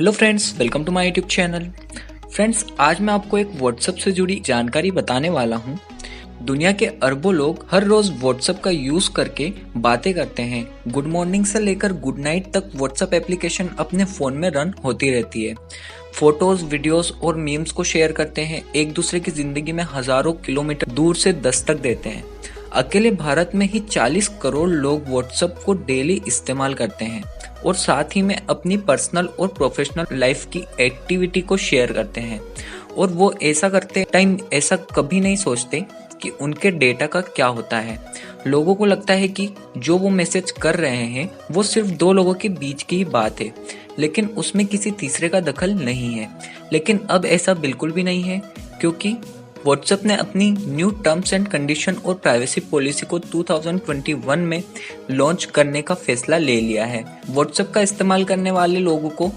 Hello friends, welcome to my YouTube channel. Friends, आज मैं आपको एक व्हाट्सएप से जुड़ी जानकारी बताने वाला हूं। दुनिया के अरबों लोग हर रोज व्हाट्सएप का यूज करके बातें करते हैं। गुड मॉर्निंग से लेकर गुड नाइट तक व्हाट्सएप एप्लीकेशन अपने फोन में रन होती रहती है। फोटोज, वीडियोस और मीम्स को शेयर करते हैं, एक दूसरे की जिंदगी में हजारों किलोमीटर दूर से दस्तक देते हैं। अकेले भारत में ही 40 करोड़ लोग व्हाट्सएप को डेली इस्तेमाल करते हैं और साथ ही में अपनी पर्सनल और प्रोफेशनल लाइफ की एक्टिविटी को शेयर करते हैं। और वो ऐसा करते टाइम ऐसा कभी नहीं सोचते कि उनके डेटा का क्या होता है। लोगों को लगता है कि जो वो मैसेज कर रहे हैं वो सिर्फ दो लोगों के बीच की ही बात है, लेकिन उसमें किसी तीसरे का दखल नहीं है। लेकिन अब ऐसा बिल्कुल भी नहीं है, क्योंकि व्हाट्सएप ने अपनी न्यू टर्म्स एंड कंडीशन और प्राइवेसी पॉलिसी को 2021 में लॉन्च करने का फैसला ले लिया है। व्हाट्सएप का इस्तेमाल करने वाले लोगों को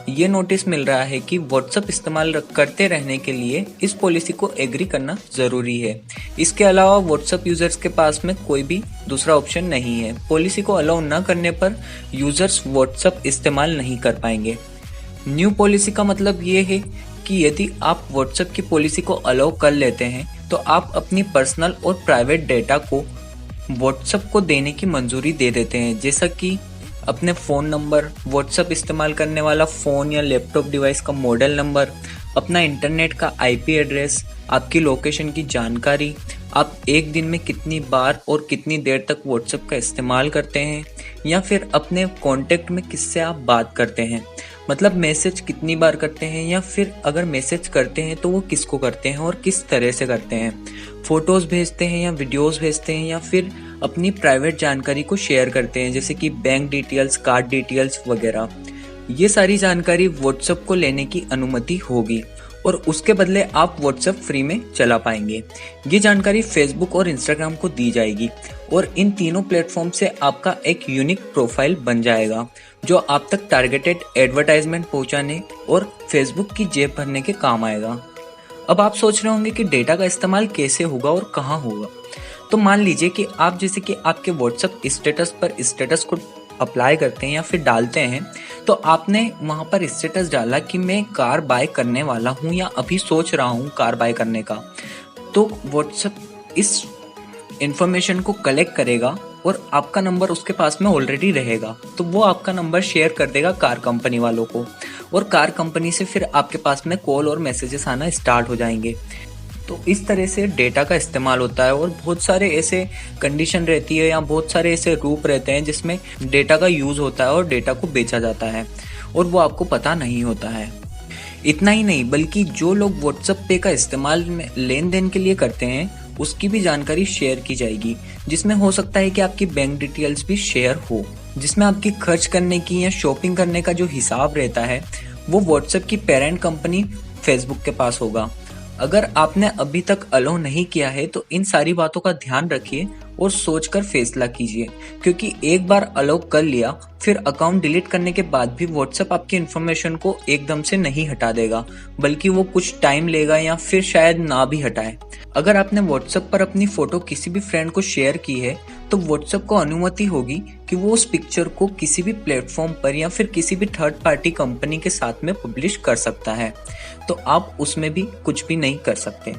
ये नोटिस मिल रहा है कि व्हाट्सएप इस्तेमाल करते रहने के लिए इस पॉलिसी को एग्री करना जरूरी है। इसके अलावा व्हाट्सएप यूजर्स के पास में कोई भी दूसरा ऑप्शन नहीं है। पॉलिसी को अलाउ न करने पर यूजर्स व्हाट्सएप इस्तेमाल नहीं कर पाएंगे। न्यू पॉलिसी का मतलब ये है कि यदि आप व्हाट्सएप की पॉलिसी को अलाउ कर लेते हैं तो आप अपनी पर्सनल और प्राइवेट डेटा को व्हाट्सएप को देने की मंजूरी दे देते हैं, जैसा कि अपने फ़ोन नंबर, व्हाट्सएप इस्तेमाल करने वाला फ़ोन या लैपटॉप डिवाइस का मॉडल नंबर, अपना इंटरनेट का आईपी एड्रेस, आपकी लोकेशन की जानकारी, आप एक दिन में कितनी बार और कितनी देर तक व्हाट्सएप का इस्तेमाल करते हैं, या फिर अपने कॉन्टेक्ट में किससे आप बात करते हैं, मतलब मैसेज कितनी बार करते हैं, या फिर अगर मैसेज करते हैं तो वो किसको करते हैं और किस तरह से करते हैं, फोटोज भेजते हैं या वीडियोस भेजते हैं, या फिर अपनी प्राइवेट जानकारी को शेयर करते हैं, जैसे कि बैंक डिटेल्स, कार्ड डिटेल्स वगैरह। ये सारी जानकारी व्हाट्सएप को लेने की अनुमति होगी और उसके बदले आप व्हाट्सएप फ्री में चला पाएंगे। ये जानकारी फेसबुक और इंस्टाग्राम को दी जाएगी और इन तीनों प्लेटफॉर्म से आपका एक यूनिक प्रोफाइल बन जाएगा जो आप तक टारगेटेड एडवर्टाइजमेंट पहुंचाने और फेसबुक की जेब भरने के काम आएगा। अब आप सोच रहे होंगे कि डेटा का इस्तेमाल कैसे होगा और कहाँ होगा। तो मान लीजिए कि आप जैसे कि आपके व्हाट्सएप स्टेटस पर स्टेटस को अप्लाई करते हैं या फिर डालते हैं, तो आपने वहां पर स्टेटस डाला कि मैं कार बाय करने वाला हूं या अभी सोच रहा हूं कार बाय करने का, तो व्हाट्सएप इस इंफॉर्मेशन को कलेक्ट करेगा और आपका नंबर उसके पास में ऑलरेडी रहेगा, तो वो आपका नंबर शेयर कर देगा कार कंपनी वालों को और कार कंपनी से फिर आपके पास में कॉल और मैसेजेस आना स्टार्ट हो जाएंगे। तो इस तरह से डेटा का इस्तेमाल होता है और बहुत सारे ऐसे कंडीशन रहती है या बहुत सारे ऐसे रूप रहते हैं जिसमें डेटा का यूज होता है और डेटा को बेचा जाता है और वो आपको पता नहीं होता है। इतना ही नहीं, बल्कि जो लोग व्हाट्सएप पे का इस्तेमाल लेन देन के लिए करते हैं उसकी भी जानकारी शेयर की जाएगी, जिसमें हो सकता है कि आपकी बैंक डिटेल्स भी शेयर हो, जिसमें आपकी खर्च करने की या शॉपिंग करने का जो हिसाब रहता है वो व्हाट्सएप की पेरेंट कंपनी फेसबुक के पास होगा। अगर आपने अभी तक अलाउ नहीं किया है तो इन सारी बातों का ध्यान रखिए और सोचकर फैसला कीजिए, क्योंकि एक बार अलाउ कर लिया फिर अकाउंट डिलीट करने के बाद भी व्हाट्सएप आपकी इन्फॉर्मेशन को एकदम से नहीं हटा देगा, बल्कि वो कुछ टाइम लेगा या फिर शायद ना भी हटाए। अगर आपने व्हाट्सएप पर अपनी फोटो किसी भी फ्रेंड को शेयर की है तो व्हाट्सएप को अनुमति होगी कि वो उस पिक्चर को किसी भी प्लेटफॉर्म पर या फिर किसी भी थर्ड पार्टी कंपनी के साथ में पब्लिश कर सकता है, तो आप उसमें भी कुछ भी नहीं कर सकते।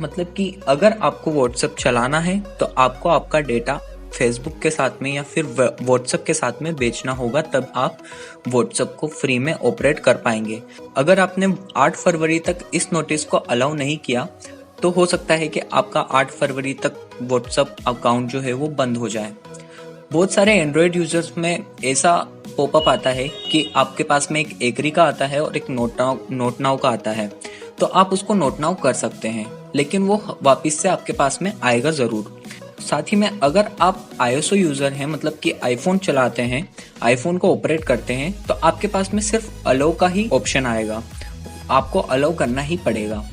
मतलब कि अगर आपको व्हाट्सएप चलाना है तो आपको आपका डेटा फेसबुक के साथ में या फिर व्हाट्सएप के साथ में बेचना होगा, तब आप व्हाट्सएप को फ्री में ऑपरेट कर पाएंगे। अगर आपने 8 फरवरी तक इस नोटिस को अलाउ नहीं किया तो हो सकता है कि आपका 8 फरवरी तक व्हाट्सएप अकाउंट जो है वो बंद हो जाए। बहुत सारे एंड्रॉयड यूजर्स में ऐसा पॉपअप आता है कि आपके पास में एक एग्री का आता है और एक नोट नाउ का आता है, तो आप उसको नोट नाउ कर सकते हैं, लेकिन वो वापस से आपके पास में आएगा ज़रूर। साथ ही में अगर आप iOS यूज़र हैं, मतलब कि आईफोन चलाते हैं, आईफोन को ऑपरेट करते हैं, तो आपके पास में सिर्फ अलाउ का ही ऑप्शन आएगा, आपको अलाउ करना ही पड़ेगा।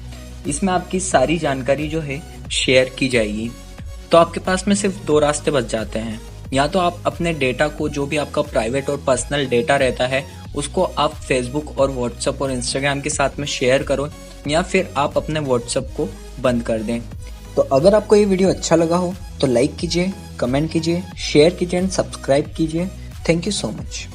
इसमें आपकी सारी जानकारी जो है शेयर की जाएगी। तो आपके पास में सिर्फ 2 रास्ते बच जाते हैं, या तो आप अपने डेटा को, जो भी आपका प्राइवेट और पर्सनल डेटा रहता है, उसको आप फेसबुक और व्हाट्सएप और इंस्टाग्राम के साथ में शेयर करो, या फिर आप अपने व्हाट्सएप को बंद कर दें। तो अगर आपको ये वीडियो अच्छा लगा हो तो लाइक कीजिए, कमेंट कीजिए, शेयर कीजिए एंड सब्सक्राइब कीजिए। Thank you so much.